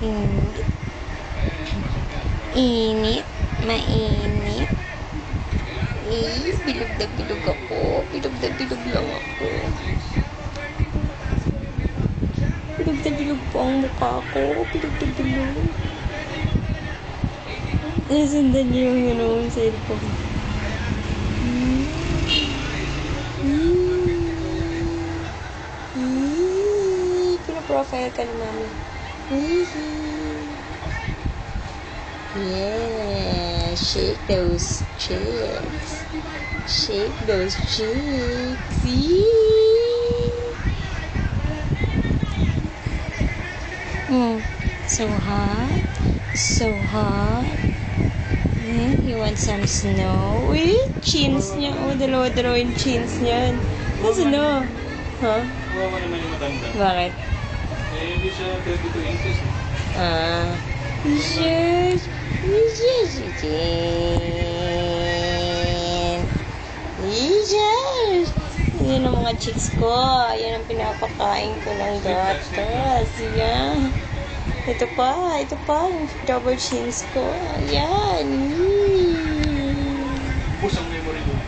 Init. Init. Mainit. Bilog na bilog ako. Bilog na bilog lang ako. Bilog na bilog po ang mukha ko. Bilog na bilog. Nasundan niyo yung cellphone. Pina-profile ka ni mami. Yeah, shake those cheeks. Shake those cheeks. So hot. So hot. You want some snow? Uy, chins niya. Oh, dalawa-dalawa yung chins niyan. Ano snow? Huh? Kawawa naman yung matanda. Bakit? Hindi siya 32 inches. Yes. Yan ang mga chicks ko. Yan ang pinapakain ko ng gatas. Yan. Ito pa. Yung double chins ko. Yan. Pusang memory mo.